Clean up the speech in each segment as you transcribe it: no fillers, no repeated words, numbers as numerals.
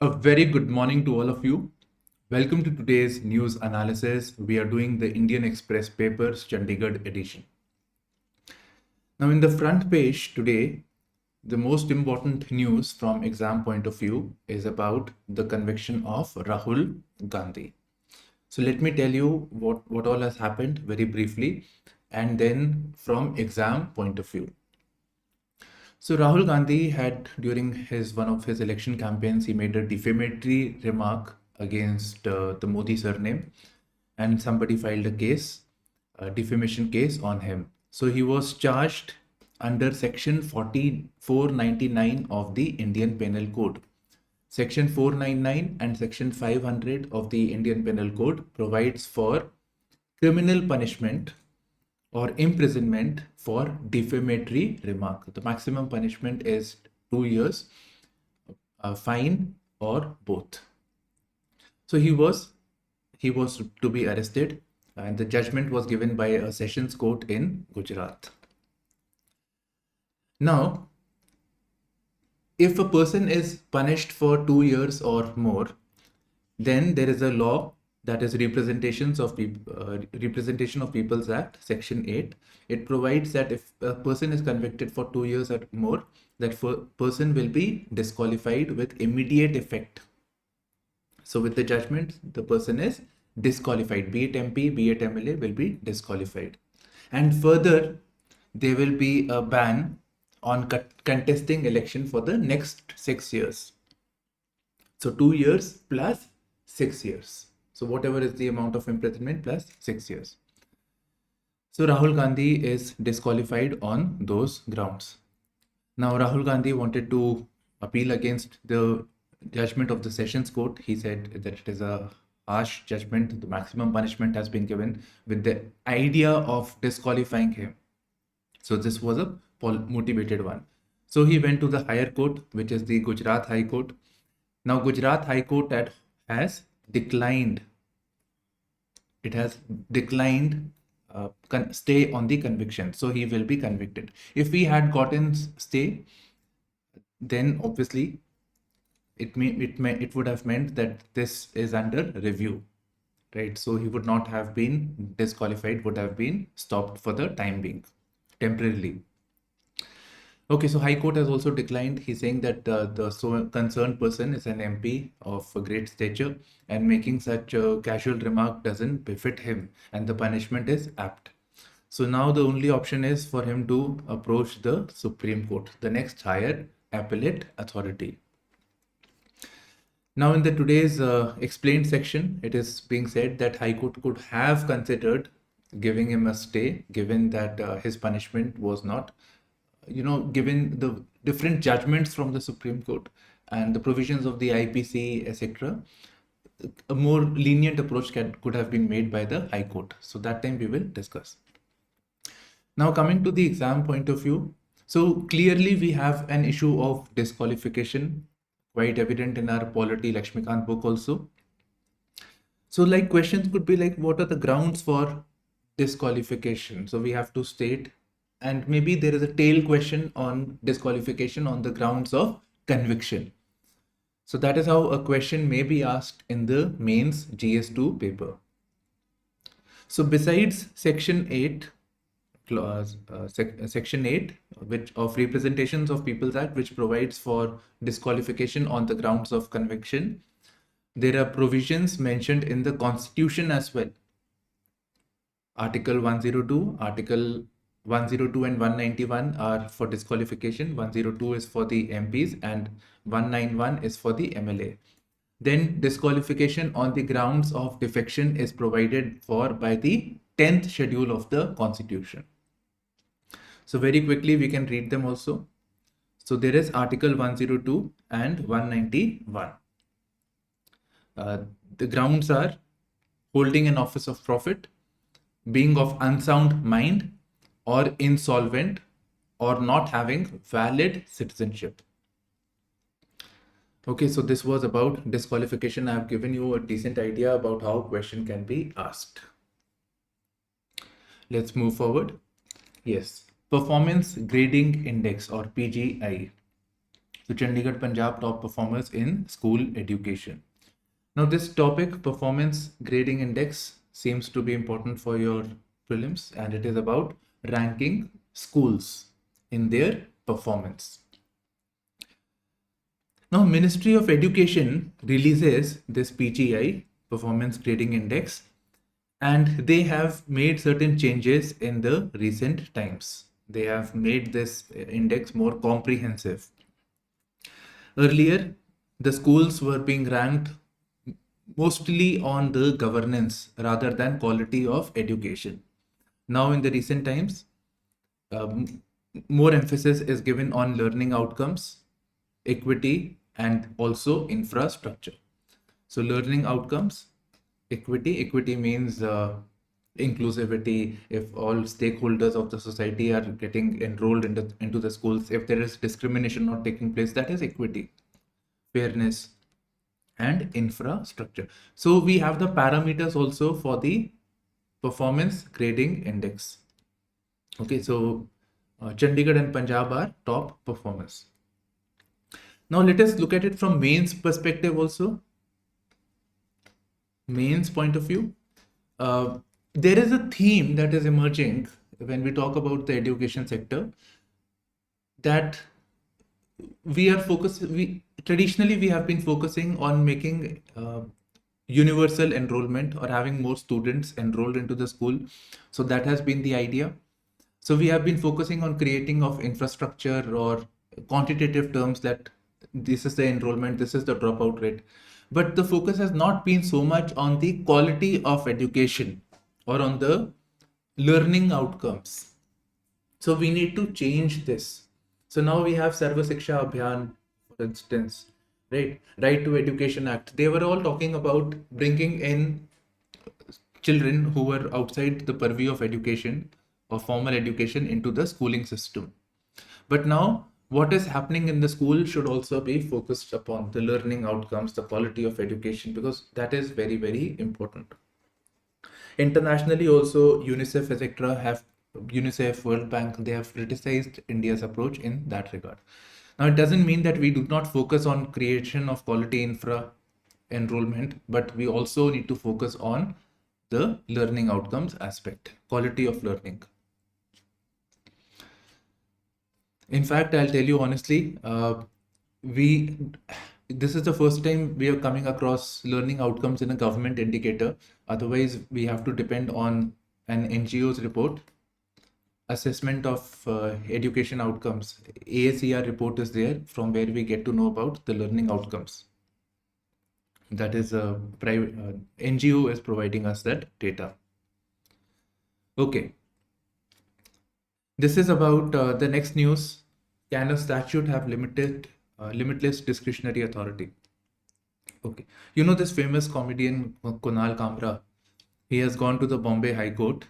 A very good morning to all of you. Welcome to today's news analysis. We are doing the Indian Express papers Chandigarh edition. Now, in the front page today, the most important news from exam point of view is about the conviction of Rahul Gandhi. So let me tell you what all has happened very briefly and then from exam point of view. So Rahul Gandhi had, during one of his election campaigns, he made a defamatory remark against the Modi surname, and somebody filed a case, a defamation case on him. So he was charged under Section 499 of the Indian Penal Code. Section 499 and Section 500 of the Indian Penal Code provides for criminal punishment or imprisonment for defamatory remark. The maximum punishment is 2 years, fine, or both. So he was to be arrested, and the judgment was given by a sessions court in Gujarat. Now, if a person is punished for 2 years or more, then there is a law, that is Representation of People's Act, Section 8. It provides that if a person is convicted for 2 years or more, that person will be disqualified with immediate effect. So with the judgment, the person is disqualified, be it MP, be it MLA, will be disqualified. And further, there will be a ban on contesting election for the next 6 years. So 2 years plus 6 years. So whatever is the amount of imprisonment plus 6 years. So Rahul Gandhi is disqualified on those grounds. Now Rahul Gandhi wanted to appeal against the judgment of the Sessions Court. He said that it is a harsh judgment. The maximum punishment has been given with the idea of disqualifying him. So this was a motivated one. So he went to the higher court, which is the Gujarat High Court. Now Gujarat High Court has declined. It has declined stay on the conviction. So he will be convicted. If he had gotten stay, then obviously it would have meant that this is under review, right? So he would not have been disqualified, would have been stopped for the time being, temporarily. Okay, so High Court has also declined. He's saying that the concerned person is an MP of a great stature, and making such a casual remark doesn't befit him, and the punishment is apt. So now the only option is for him to approach the Supreme Court, the next higher appellate authority. Now in the today's explained section, it is being said that High Court could have considered giving him a stay, given that his punishment was not, given the different judgments from the Supreme Court and the provisions of the IPC, etc., a more lenient approach could have been made by the High Court. So that time we will discuss. Now coming to the exam point of view, so clearly we have an issue of disqualification, quite evident in our Polity Lakshmikant book also. So like questions could be like, what are the grounds for disqualification? So we have to state, and maybe there is a tail question on disqualification on the grounds of conviction. So that is how a question may be asked in the mains GS2 paper. So besides Section 8, Section 8 of Representations of People's Act, which provides for disqualification on the grounds of conviction, there are provisions mentioned in the Constitution as well. Article 102, Article 102 and 191 are for disqualification. 102 is for the MPs and 191 is for the MLA. Then disqualification on the grounds of defection is provided for by the 10th schedule of the Constitution. So very quickly we can read them also. So there is Article 102 and 191. The grounds are holding an office of profit, being of unsound mind or insolvent, or not having valid citizenship. Okay, so this was about disqualification. I have given you a decent idea about how a question can be asked. Let's move forward. Yes, Performance Grading Index or PGI. So Chandigarh, Punjab top performers in school education. Now this topic, performance grading index, seems to be important for your prelims, and it is about ranking schools in their performance. Now Ministry of Education releases this PGI, performance grading index, and they have made certain changes in the recent times. They have made this index more comprehensive. Earlier, the schools were being ranked mostly on the governance rather than quality of education. Now, in the recent times, um, more emphasis is given on learning outcomes, equity, and also infrastructure. So, learning outcomes, equity means inclusivity. If all stakeholders of the society are getting enrolled into the schools, if there is discrimination not taking place, that is equity. Fairness and infrastructure. So we have the parameters also for the performance grading index. Okay, so Chandigarh and Punjab are top performers. Now let us look at it from mains perspective also. Mains point of view. There is a theme that is emerging when we talk about the education sector, that we are focused, we traditionally we have been focusing on making universal enrollment or having more students enrolled into the school. So that has been the idea. So we have been focusing on creating of infrastructure or quantitative terms, that this is the enrollment, this is the dropout rate. But the focus has not been so much on the quality of education or on the learning outcomes. So we need to change this. So now we have Sarva Shiksha Abhiyan, for instance, right? Right to Education Act. They were all talking about bringing in children who were outside the purview of education or formal education into the schooling system. But now what is happening in the school should also be focused upon the learning outcomes, the quality of education, because that is very, very important. Internationally also, UNICEF, etc. have UNICEF, World Bank, they have criticized India's approach in that regard. Now, it doesn't mean that we do not focus on creation of quality infra enrollment, but we also need to focus on the learning outcomes aspect, quality of learning. In fact, I'll tell you honestly, this is the first time we are coming across learning outcomes in a government indicator. Otherwise, we have to depend on an NGO's report. Assessment of education outcomes. ASER report is there, from where we get to know about the learning outcomes. That is a private NGO is providing us that data. Okay. This is about the next news. Can a statute have limitless discretionary authority? Okay. You know this famous comedian Kunal Kamra? He has gone to the Bombay High Court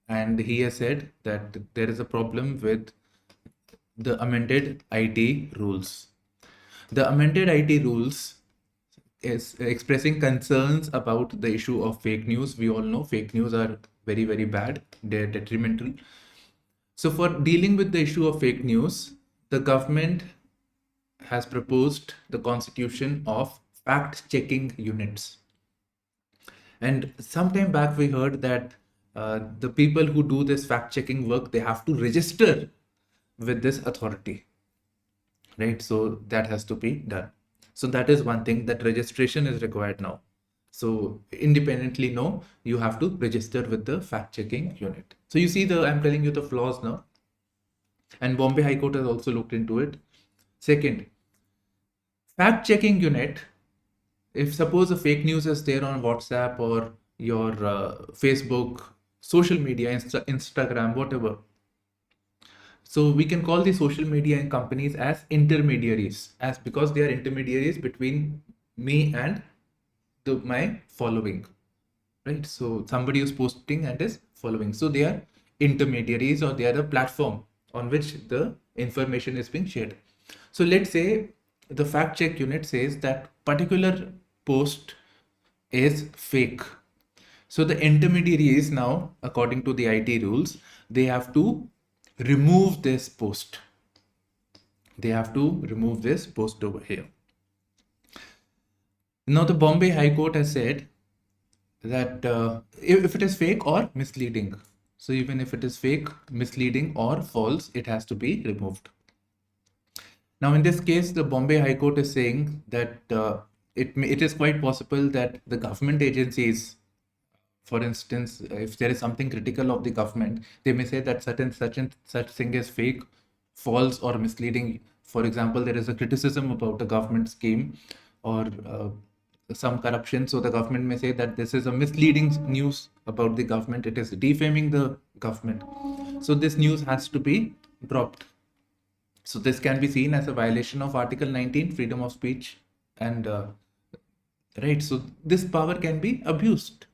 and he has said that there is a problem with the amended IT rules. The amended IT rules is expressing concerns about the issue of fake news. We all know fake news are very, very bad. They're detrimental. So for dealing with the issue of fake news, the government has proposed the constitution of fact-checking units. And sometime back we heard that the people who do this fact-checking work, they have to register with this authority, right? So that has to be done. So that is one thing, that registration is required now. So independently, no, you have to register with the fact-checking unit. So you see I'm telling you the flaws now. And Bombay High Court has also looked into it. Second, fact-checking unit, if suppose a fake news is there on WhatsApp or your Facebook, social media, Instagram, whatever. So we can call the social media and companies as intermediaries, because they are intermediaries between me and my following, right? So somebody is posting and is following. So they are intermediaries, or they are the platform on which the information is being shared. So let's say the fact check unit says that particular post is fake. So the intermediaries now, according to the IT rules, they have to remove this post. They have to remove this post over here. Now, the Bombay High Court has said that if it is fake or misleading, so even if it is fake, misleading, or false, it has to be removed. Now, in this case, the Bombay High Court is saying that it is quite possible that the government agencies, for instance, if there is something critical of the government, they may say that such thing is fake, false, or misleading. For example, there is a criticism about a government scheme or some corruption, so the government may say that this is a misleading news about the government. It is defaming the government. So this news has to be dropped. So this can be seen as a violation of Article 19, freedom of speech, and right. So this power can be abused.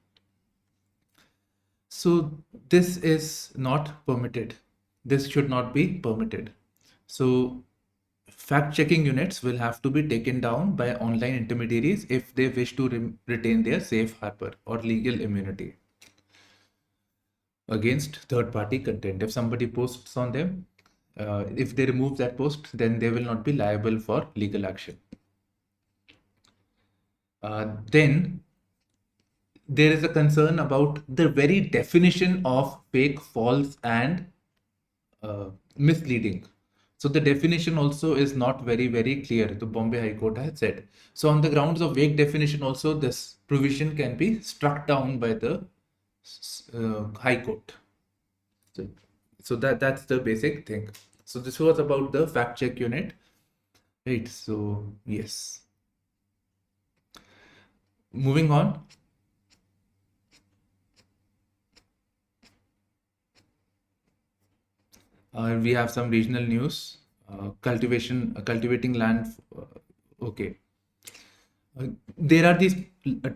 So this is not permitted. This should not be permitted. So fact-checking units will have to be taken down by online intermediaries if they wish to retain their safe harbor or legal immunity against third-party content. If somebody posts on them, if they remove that post, then they will not be liable for legal action. Then there is a concern about the very definition of fake, false, and misleading. So the definition also is not very clear, the Bombay High Court has said. So on the grounds of vague definition also, this provision can be struck down by the High Court. So that's the basic thing. So this was about the fact check unit, right? So yes. Moving on. We have some regional news. Cultivating land. Okay. There are these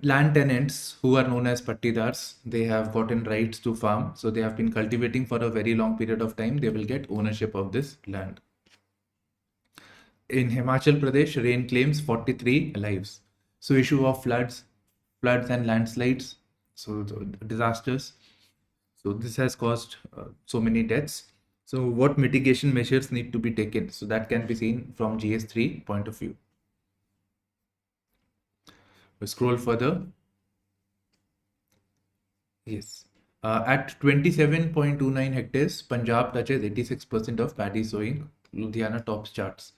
land tenants who are known as pattidars. They have gotten rights to farm. So they have been cultivating for a very long period of time. They will get ownership of this land. In Himachal Pradesh, rain claims 43 lives. So issue of floods and landslides. So disasters. So this has caused so many deaths. So what mitigation measures need to be taken? So that can be seen from GS3 point of view. We scroll further. Yes. At 27.29 hectares, Punjab touches 86% of paddy sowing. Ludhiana tops charts.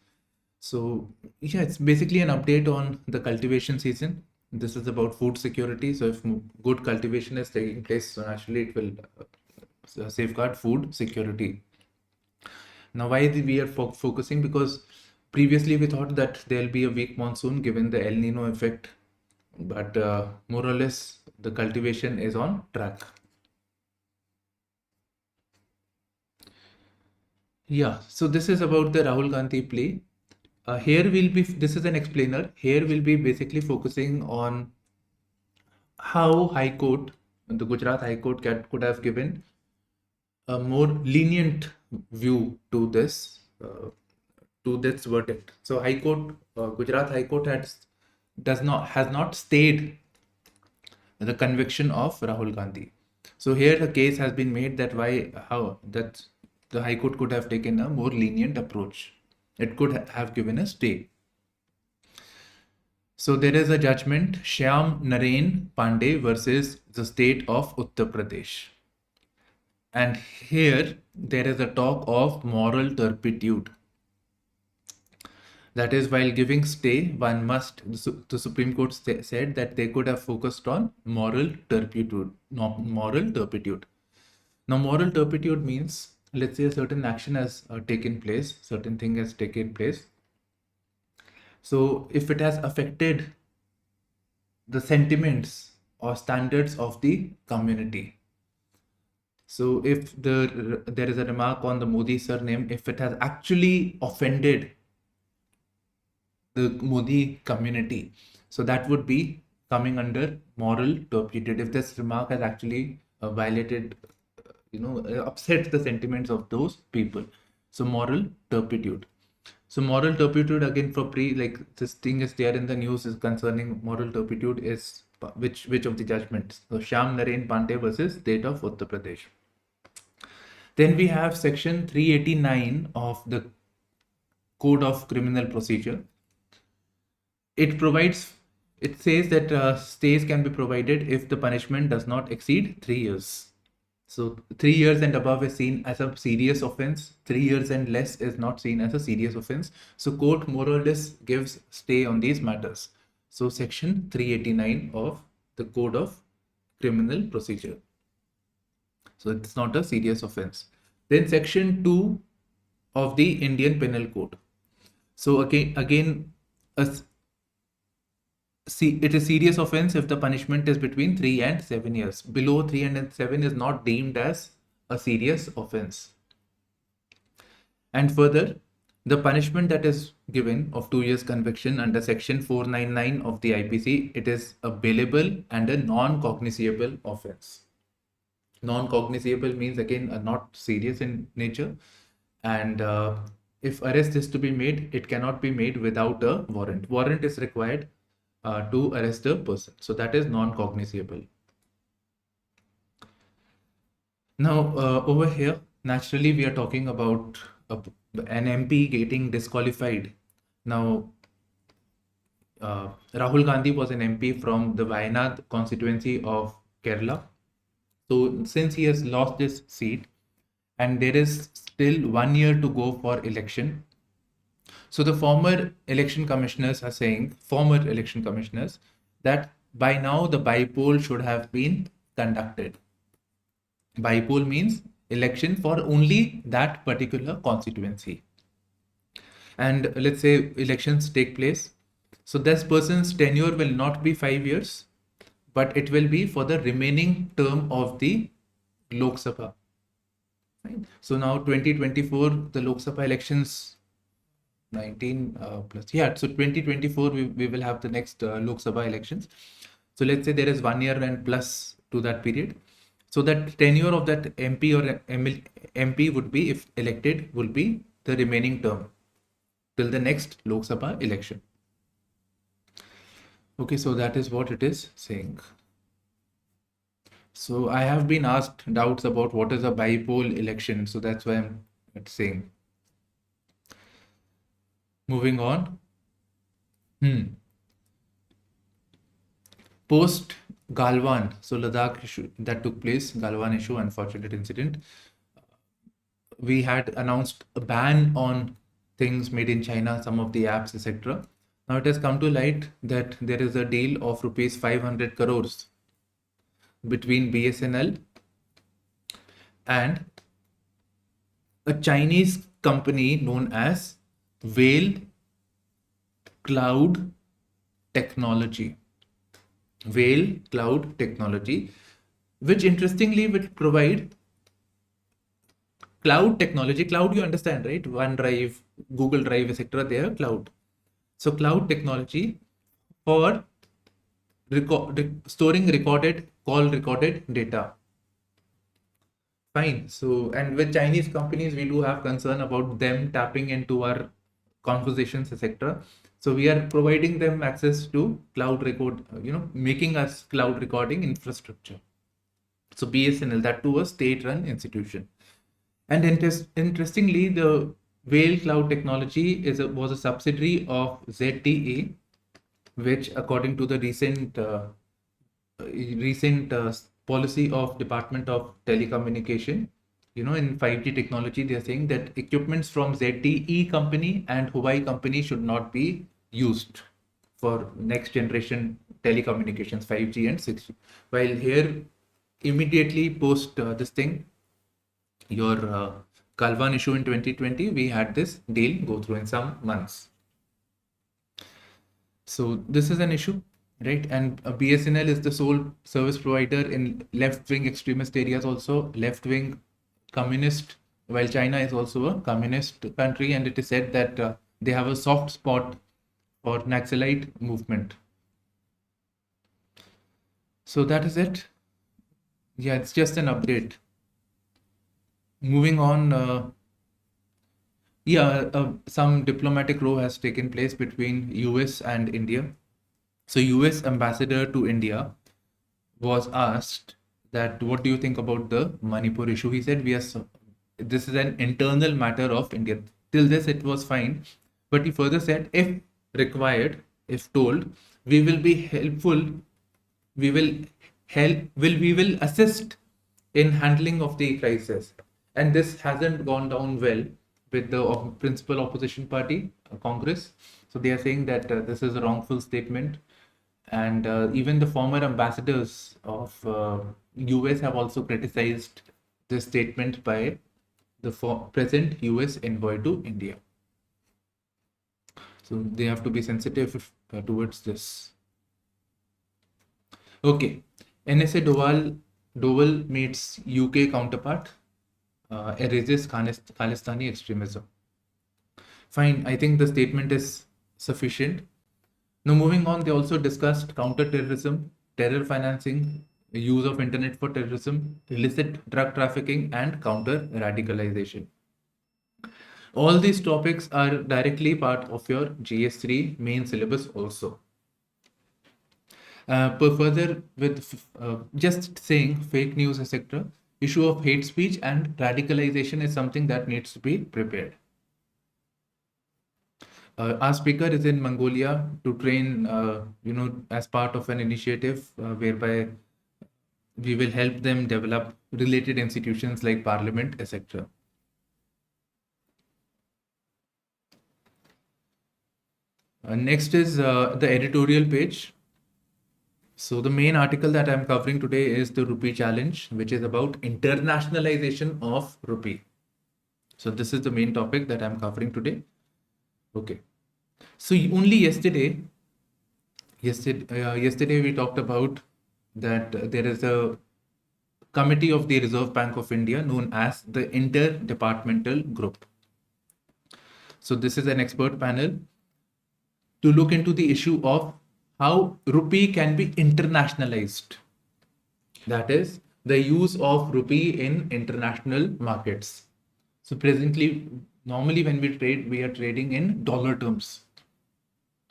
So yeah, it's basically an update on the cultivation season. This is about food security. So if good cultivation is taking place, so naturally it will safeguard food security. Now, why we are focusing? Because previously we thought that there'll be a weak monsoon given the El Nino effect, but more or less the cultivation is on track. Yeah, so this is about the Rahul Gandhi plea. This is an explainer. Here we'll be basically focusing on how High Court, the Gujarat High Court could have given a more lenient view to this verdict. So High Court, Gujarat High Court has not stayed the conviction of Rahul Gandhi. So here the case has been made that that the High Court could have taken a more lenient approach. It could have given a stay. So there is a judgment, Shyam Narain Pandey versus the state of Uttar Pradesh. And here there is a talk of moral turpitude. That is, while giving stay, one must, the Supreme Court said that they could have focused on moral turpitude. Now, moral turpitude means, let's say a certain action has taken place, certain thing has taken place. So if it has affected the sentiments or standards of the community. So if there is a remark on the Modi surname, if it has actually offended the Modi community, so that would be coming under moral turpitude. If this remark has actually violated, upset the sentiments of those people. So moral turpitude. So moral turpitude, again, for this thing is there in the news is concerning moral turpitude is which of the judgments. So Shyam Narain Pandey versus State of Uttar Pradesh. Then we have section 389 of the Code of Criminal Procedure. It provides, it says that stays can be provided if the punishment does not exceed 3 years. So 3 years and above is seen as a serious offense. 3 years and less is not seen as a serious offense. So court more or less gives stay on these matters. So section 389 of the Code of Criminal Procedure. So it's not a serious offense. Then section 2 of the Indian Penal Code. So again, it is serious offense if the punishment is between 3 and 7 years. Below 3 and 7 is not deemed as a serious offense. And further, the punishment that is given of 2 years conviction under section 499 of the IPC, it is a bailable and a non-cognizable offense. Non-cognizable means again not serious in nature, and if arrest is to be made, it cannot be made without a warrant. Warrant is required to arrest a person. So that is non-cognizable. Now over here, naturally we are talking about an MP getting disqualified. Now Rahul Gandhi was an MP from the Wayanad constituency of Kerala. So since he has lost his seat and there is still 1 year to go for election, so the former election commissioners are saying, that by now the by-poll should have been conducted. By-poll means election for only that particular constituency. And let's say elections take place. So this person's tenure will not be 5 years, but it will be for the remaining term of the Lok Sabha. Right? So now 2024, the Lok Sabha elections 19 plus. Yeah, so 2024, we will have the next Lok Sabha elections. So let's say there is 1 year and plus to that period. So that tenure of that MP or MP would be, if elected, will be the remaining term till the next Lok Sabha election. Okay, so that is what it is saying. So I have been asked doubts about what is a by-poll election. So that's why I'm saying. Moving on. Post Galwan, so Ladakh issue that took place, Galwan issue, unfortunate incident. We had announced a ban on things made in China, some of the apps, etc. Now it has come to light that there is a deal of rupees 500 crores between BSNL and a Chinese company known as Whale Cloud Technology. Whale Cloud Technology, which interestingly will provide cloud technology. Cloud, you understand, right? OneDrive, Google Drive, etc. They are cloud. So cloud technology for storing recorded data. Fine. So, and with Chinese companies, we do have concern about them tapping into our conversations, etc. So we are providing them access to cloud record, making us cloud recording infrastructure. So BSNL, that too a state-run institution. And interestingly, the Whale Cloud Technology was a subsidiary of ZTE, which, according to the recent policy of Department of Telecommunication, in 5G technology, they are saying that equipments from ZTE company and Huawei company should not be used for next generation telecommunications, 5G and 6G. While here, immediately post this thing, your Galwan issue in 2020, we had this deal go through in some months. So this is an issue, right? And BSNL is the sole service provider in left-wing extremist areas, also left-wing communist, while China is also a communist country, and it is said that they have a soft spot for Naxalite movement. So that is it. Yeah, it's just an update. Moving on, some diplomatic row has taken place between US and India. So US ambassador to India was asked that what do you think about the Manipur issue? He said this is an internal matter of India. Till this it was fine, But he further said, if required, if told, we will be helpful, we will we will assist in handling of the crisis. And this hasn't gone down well with the principal opposition party, Congress. So they are saying that this is a wrongful statement. And even the former ambassadors of US have also criticized this statement by the present US envoy to India. So they have to be sensitive towards this. Okay, NSA Doval meets UK counterpart, erases Khalistani extremism. Fine, I think the statement is sufficient. Now, moving on, they also discussed counter-terrorism, terror financing, use of internet for terrorism, illicit drug trafficking, and counter-radicalization. All these topics are directly part of your GS3 main syllabus also. Further, with just saying fake news, etc., issue of hate speech and radicalization is something that needs to be prepared. Our speaker is in Mongolia to train, as part of an initiative whereby we will help them develop related institutions like parliament, etc. Next is the editorial page. So the main article that I'm covering today is the Rupee challenge, which is about internationalization of Rupee. So this is the main topic that I'm covering today. Okay. So only yesterday we talked about that there is a committee of the Reserve Bank of India known as the Interdepartmental Group. So this is an expert panel to look into the issue of how Rupee can be internationalized. That is the use of Rupee in international markets. So presently, normally when we trade, we are trading in dollar terms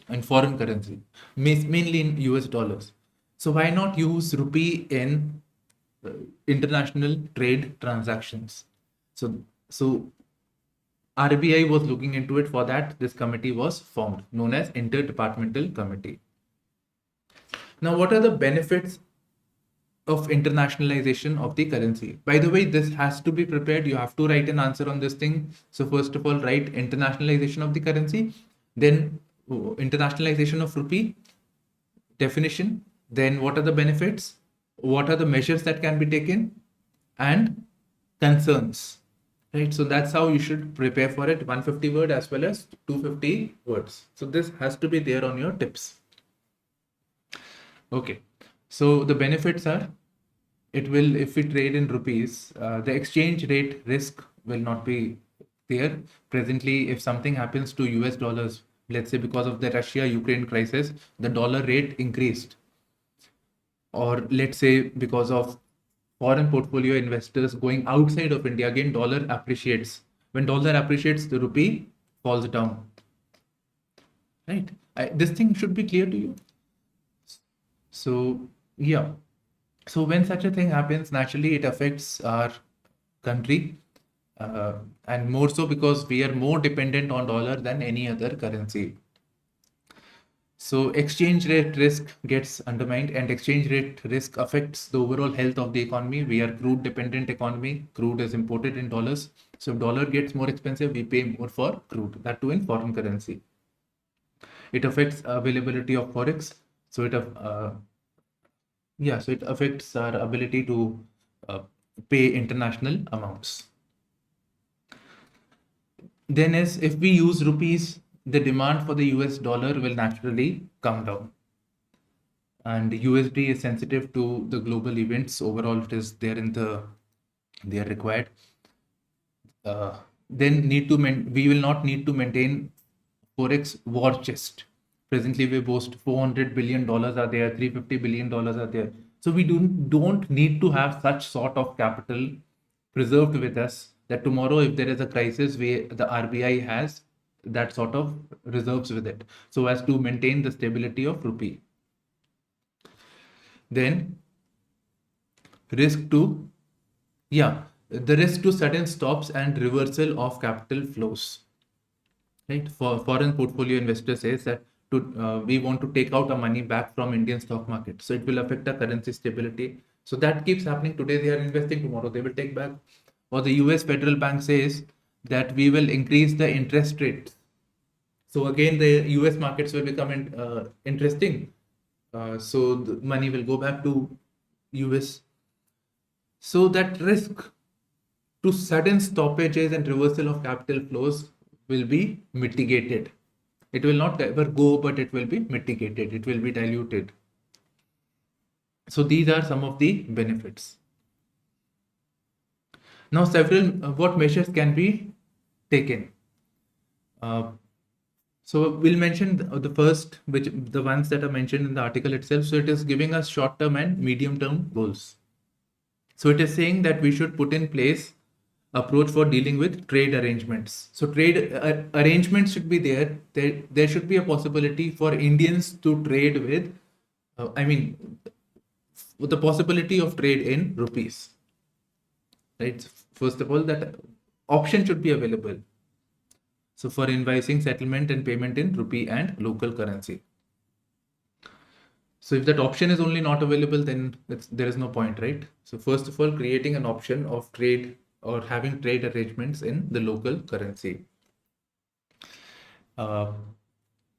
and foreign currency, mainly in US dollars. So why not use Rupee in international trade transactions? So RBI was looking into it. For that, this committee was formed, known as Interdepartmental Committee. Now, what are the benefits of internationalization of the currency? By the way, this has to be prepared. You have to write an answer on this thing. So first of all, write internationalization of the currency, then internationalization of Rupee, definition, then what are the benefits, what are the measures that can be taken, and concerns. Right, so that's how you should prepare for it. 150 word as well as 250 words. So this has to be there on your tips. Okay, so the benefits are, it will, if we trade in rupees, the exchange rate risk will not be there. Presently, if something happens to US dollars, let's say because of the Russia-Ukraine crisis, the dollar rate increased. Or let's say because of foreign portfolio investors going outside of India, again, dollar appreciates. When dollar appreciates, the rupee falls down. Right? This thing should be clear to you. So, yeah. So when such a thing happens, naturally it affects our country, and more so because we are more dependent on dollar than any other currency. So exchange rate risk gets undermined, and exchange rate risk affects the overall health of the economy. We are crude dependent economy. Crude is imported in dollars. So if dollar gets more expensive, we pay more for crude, that too in foreign currency. It affects availability of forex. So it affects our ability to pay international amounts. Then if we use rupees, the demand for the US dollar will naturally come down. And USD is sensitive to the global events. Overall, it is there they are required. Then we will not need to maintain forex war chest. Presently, we boast $400 billion are there, $350 billion are there. So we don't need to have such sort of capital preserved with us that tomorrow, if there is a crisis, the RBI has that sort of reserves with it, so as to maintain the stability of rupee. Then the risk to sudden stops and reversal of capital flows. right? For foreign portfolio investor says that we want to take out our money back from Indian stock market, so it will affect our currency stability. So that keeps happening. Today they are investing, tomorrow they will take back. Or the US federal bank says that we will increase the interest rates. So again, the US markets will become interesting. So the money will go back to US. So that risk to sudden stoppages and reversal of capital flows will be mitigated. It will not ever go, but it will be mitigated. It will be diluted. So these are some of the benefits. Now, several what measures can be taken. Uh, so we'll mention the first, which the ones that are mentioned in the article itself. So it is giving us short-term and medium-term goals. So it is saying that we should put in place approach for dealing with trade arrangements. So trade arrangements should be there. There should be a possibility for Indians to trade with, with the possibility of trade in rupees. Right. First of all, that option should be available. So for invoicing, settlement, and payment in rupee and local currency. So if that option is only not available, then there is no point, right? So first of all, creating an option of trade or having trade arrangements in the local currency.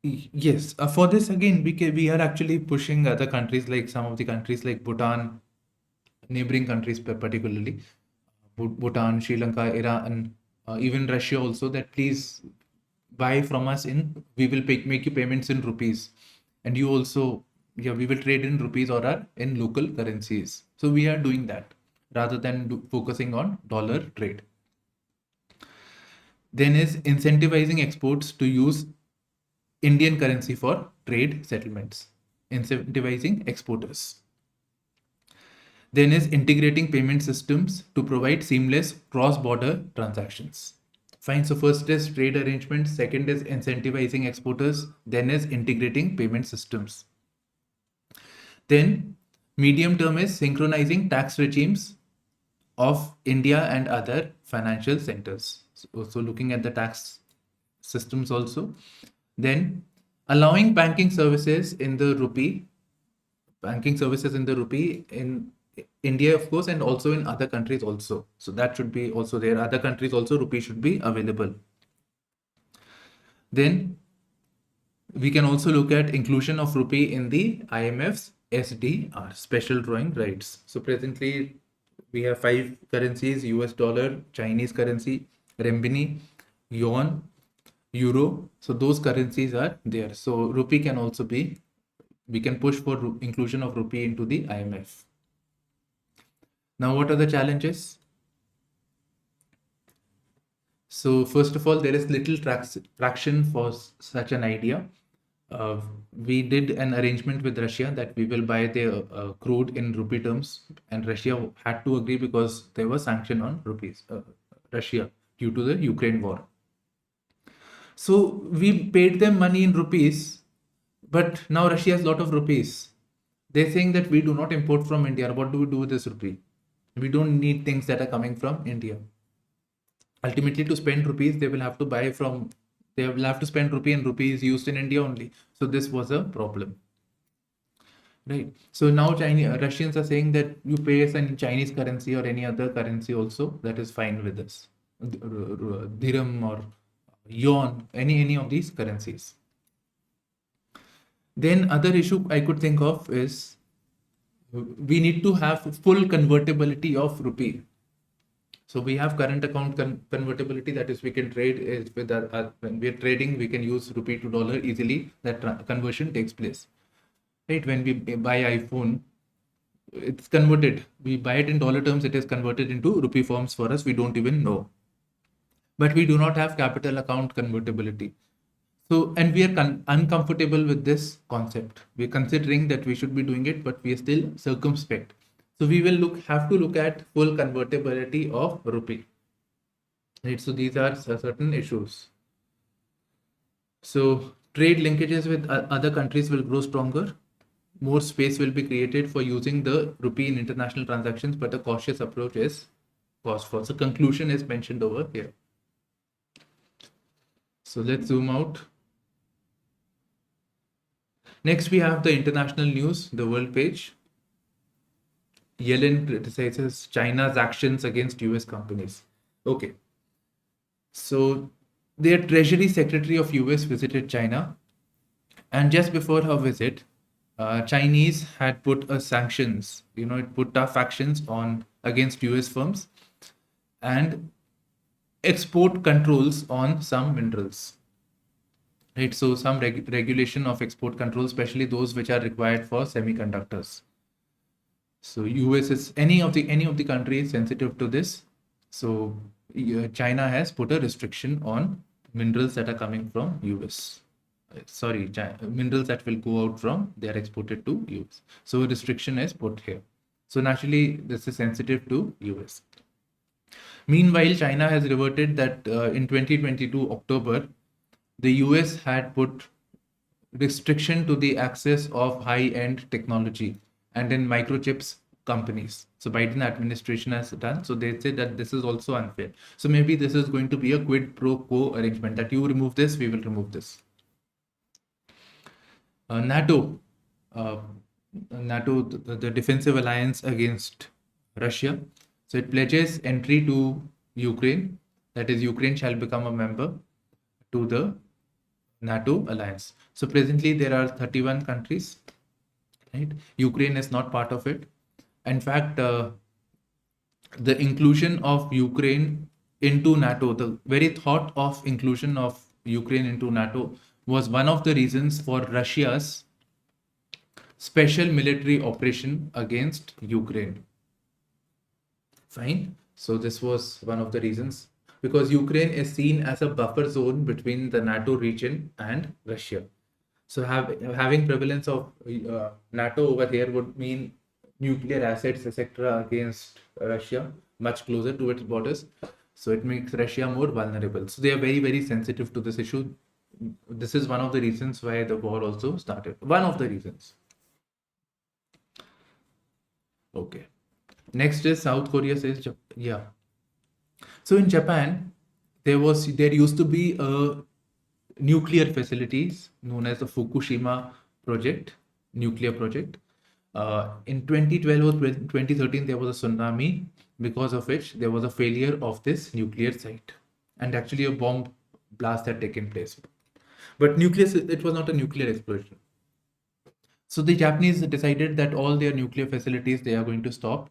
Yes, for this again, we are actually pushing other countries, like some of the countries like Bhutan, neighboring countries particularly, Bhutan, Sri Lanka, Iran, even Russia also, that please buy from us we will make you payments in rupees, and you also, yeah, we will trade in rupees or in local currencies. So we are doing that rather than focusing on dollar trade. Then is incentivizing exports to use Indian currency for trade settlements, incentivizing exporters. Then is integrating payment systems to provide seamless cross-border transactions. Fine. So first is trade arrangements, second is incentivizing exporters, then is integrating payment systems. Then medium term is synchronizing tax regimes of India and other financial centers. So looking at the tax systems also. Then allowing banking services in the rupee in India, of course, and also in other countries also. So that should be also there. Other countries also, rupee should be available. Then we can also look at inclusion of rupee in the IMF's SDR, special drawing rights. So presently we have 5 currencies: US dollar, Chinese currency, renminbi, yuan, euro. So those currencies are there. So rupee can also be, we can push for inclusion of rupee into the IMF. Now, what are the challenges? So first of all, there is little traction for such an idea. We did an arrangement with Russia that we will buy their crude in rupee terms, and Russia had to agree because there was sanction on Russia due to the Ukraine war. So we paid them money in rupees, but now Russia has a lot of rupees. They're saying that we do not import from India. What do we do with this rupee? We don't need things that are coming from India. Ultimately, to spend rupees, they will have to spend rupee, and rupee is used in India only. So this was a problem. Right. So now Russians are saying that you pay us in Chinese currency or any other currency also, that is fine with us. Dirham or yuan, any of these currencies. Then other issue I could think of is we need to have full convertibility of rupee. So we have current account convertibility, that is we can trade with when we are trading, we can use rupee to dollar easily. That conversion takes place. Right, when we buy iPhone, it's converted. We buy it in dollar terms, it is converted into rupee forms for us. We don't even know. But we do not have capital account convertibility. So, and we are uncomfortable with this concept. We're considering that we should be doing it, but we are still circumspect. So we will have to look at full convertibility of rupee. Right. So these are certain issues. So trade linkages with other countries will grow stronger. More space will be created for using the rupee in international transactions, but a cautious approach is cause for. So conclusion is mentioned over here. So let's zoom out. Next, we have the international news, the world page. Yellen criticizes China's actions against US companies. Okay. So their Treasury Secretary of US visited China, and just before her visit, Chinese had put a sanctions, it put tough actions on against US firms and export controls on some minerals. Right, so some regulation of export controls, especially those which are required for semiconductors. So US is any of the countries sensitive to this. So China has put a restriction on minerals that are coming from US. Sorry, minerals that will go out from, they are exported to US. So a restriction is put here. So naturally, this is sensitive to US. Meanwhile, China has reverted that in 2022 October, the US had put restriction to the access of high-end technology and in microchips companies. So Biden administration has done. So they say that this is also unfair. So maybe this is going to be a quid pro quo arrangement that you remove this, we will remove this. NATO, the defensive alliance against Russia. So it pledges entry to Ukraine. That is, Ukraine shall become a member to the NATO alliance. So presently there are 31 countries, right? Ukraine is not part of it. In fact, the inclusion of Ukraine into NATO, the very thought of inclusion of Ukraine into NATO was one of the reasons for Russia's special military operation against Ukraine. Fine. So this was one of the reasons, because Ukraine is seen as a buffer zone between the NATO region and Russia. So having prevalence of NATO over here would mean nuclear assets, etc., against Russia, much closer to its borders. So it makes Russia more vulnerable. So they are very, very sensitive to this issue. This is one of the reasons why the war also started. One of the reasons. Okay. Next is South Korea says, yeah. So in Japan, there used to be a nuclear facilities known as the Fukushima project, nuclear project. In 2012 or 2013, there was a tsunami, because of which there was a failure of this nuclear site, and actually a bomb blast had taken place. But it was not a nuclear explosion. So the Japanese decided that all their nuclear facilities, they are going to stop.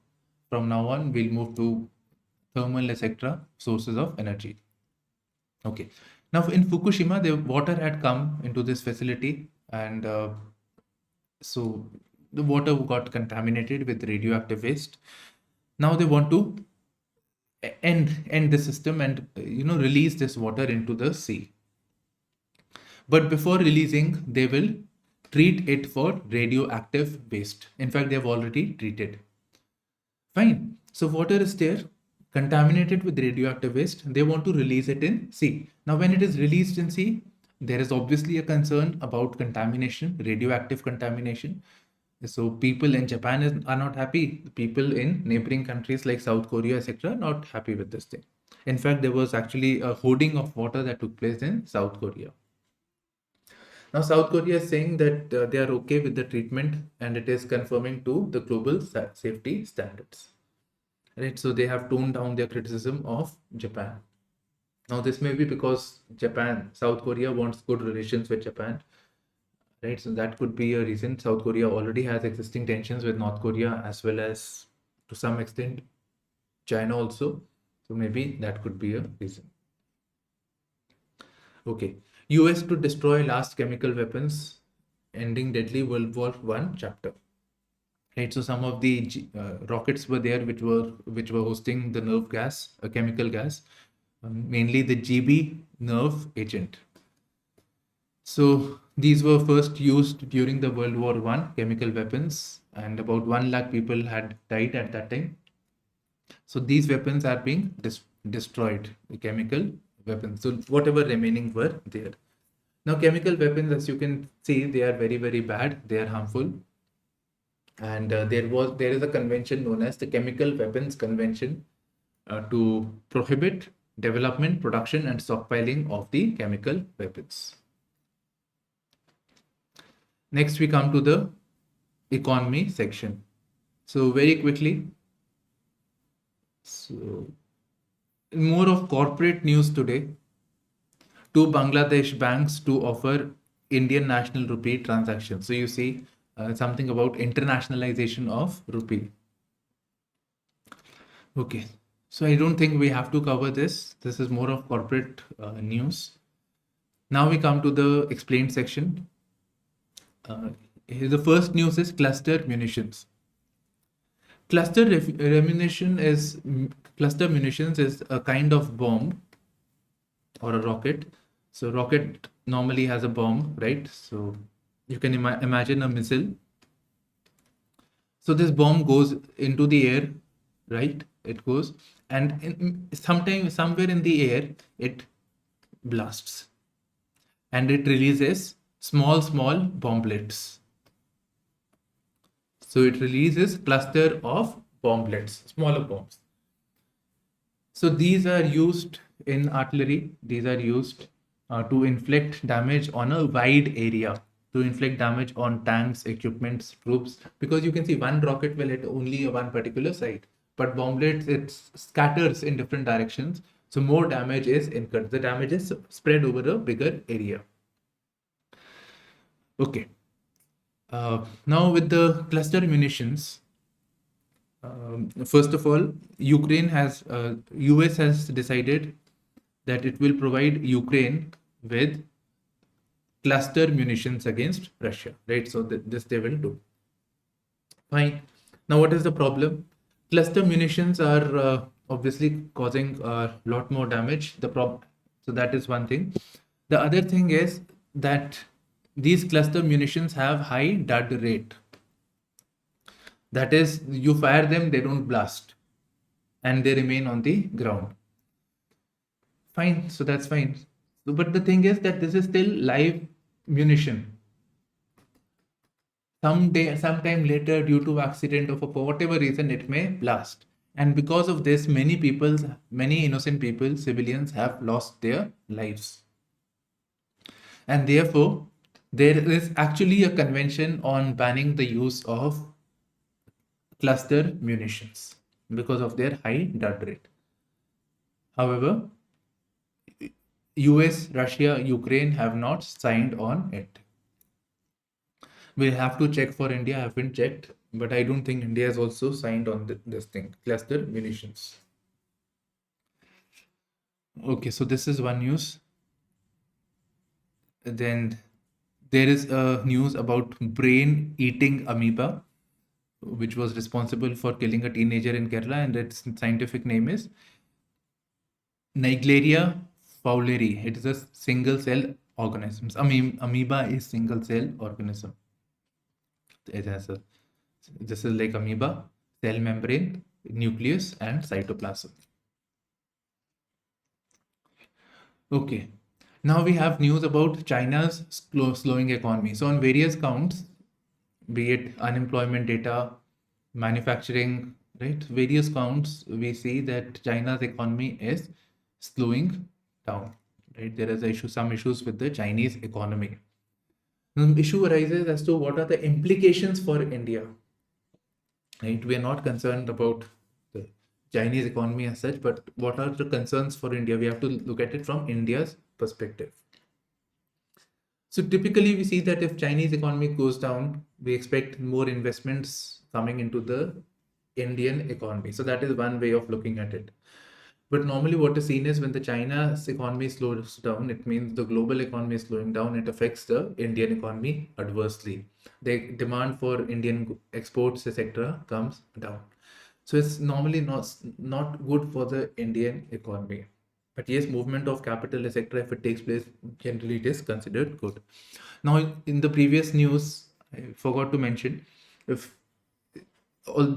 From now on, we'll move to thermal, etc., sources of energy. Okay. Now in Fukushima, the water had come into this facility, and so the water got contaminated with radioactive waste. Now they want to end the system and release this water into the sea. But before releasing, they will treat it for radioactive waste. In fact, they have already treated. Fine. So water is there, contaminated with radioactive waste. They want to release it in sea. Now, when it is released in sea, there is obviously a concern about contamination, radioactive contamination. So people in Japan are not happy. People in neighboring countries like South Korea, etc., are not happy with this thing. In fact, there was actually a hoarding of water that took place in South Korea. Now, South Korea is saying that they are okay with the treatment, and it is conforming to the global safety standards. Right, so they have toned down their criticism of Japan. Now, this may be because South Korea wants good relations with Japan. Right, so that could be a reason. South Korea already has existing tensions with North Korea, as well as to some extent China also. So maybe that could be a reason. Okay. US to destroy last chemical weapons, ending deadly World War I chapter. Right, so some of the rockets were there which were hosting the nerve gas, a chemical gas, mainly the GB nerve agent. So these were first used during the World War I, chemical weapons, and about 1 lakh people had died at that time. So these weapons are being destroyed, the chemical weapons. So whatever remaining were there. Now chemical weapons, as you can see, they are very, very bad. They are harmful. And there is a convention known as the Chemical Weapons Convention to prohibit development, production, and stockpiling of the chemical weapons. Next, we come to the economy section. So very quickly, so more of corporate news today. Two Bangladesh banks to offer Indian national rupee transactions. So you see something about internationalization of rupee. Okay, so I don't think we have to cover this. This is more of corporate news. Now we come to the explained section. The first news is cluster munitions. Cluster munitions is a kind of bomb or a rocket. So rocket normally has a bomb, right? So you can imagine a missile. So this bomb goes into the air, right? It goes, and somewhere in the air, it blasts, and it releases small bomblets. So it releases cluster of bomblets, smaller bombs. So these are used in artillery. These are used to inflict damage on a wide area, to inflict damage on tanks, equipments, troops, because you can see one rocket will hit only one particular side, but bomblets, it scatters in different directions. So more damage is incurred. The damage is spread over a bigger area. Okay. Now with the cluster munitions, first of all, US has decided that it will provide Ukraine with cluster munitions against Russia, right? So this they will do. Fine. Now, what is the problem? Cluster munitions are obviously causing a lot more damage. So that is one thing. The other thing is that these cluster munitions have high dud rate. That is, you fire them, they don't blast, and they remain on the ground. Fine, so that's fine. So, but the thing is that this is still live munition. Sometime later, due to accident or for whatever reason, it may blast. And because of this, many innocent people, civilians, have lost their lives. And therefore, there is actually a convention on banning the use of cluster munitions because of their high dud rate. However, US, Russia, Ukraine have not signed on it. We'll have to check for India. I haven't checked, but I don't think India has also signed on this thing, cluster munitions. Okay, so this is one news. Then there is a news about brain-eating amoeba, which was responsible for killing a teenager in Kerala, and its scientific name is Naegleria fowleri. It is a single-cell organism. Amoeba is single-cell organism. It has this is like amoeba, cell membrane, nucleus, and cytoplasm. Okay, now we have news about China's slowing economy. So on various counts, be it unemployment data, manufacturing, right, various counts, we see that China's economy is slowing down, right? There is some issues with the Chinese economy. The issue arises as to what are the implications for India, right? We are not concerned about the Chinese economy as such, but what are the concerns for India? We have to look at it from India's perspective. So typically we see that if Chinese economy goes down, we expect more investments coming into the Indian economy. So that is one way of looking at it. But normally what is seen is when the China's economy slows down, it means the global economy is slowing down. It affects the Indian economy adversely. The demand for Indian exports, etc., comes down. So it's normally not good for the Indian economy. But yes, movement of capital, etc., if it takes place, generally it is considered good. Now, in the previous news, I forgot to mention, if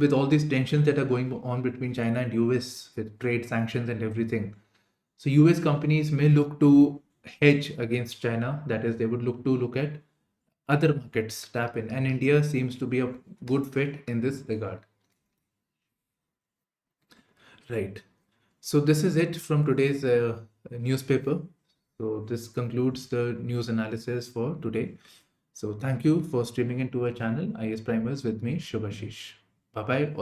with all these tensions that are going on between China and US with trade sanctions and everything, so US companies may look to hedge against China. That is, they would look at other markets, tap in, and India seems to be a good fit in this regard. Right. So this is it from today's newspaper. So this concludes the news analysis for today. So thank you for streaming into our channel, IASPrimers, with me, Shubhashish. Bye bye.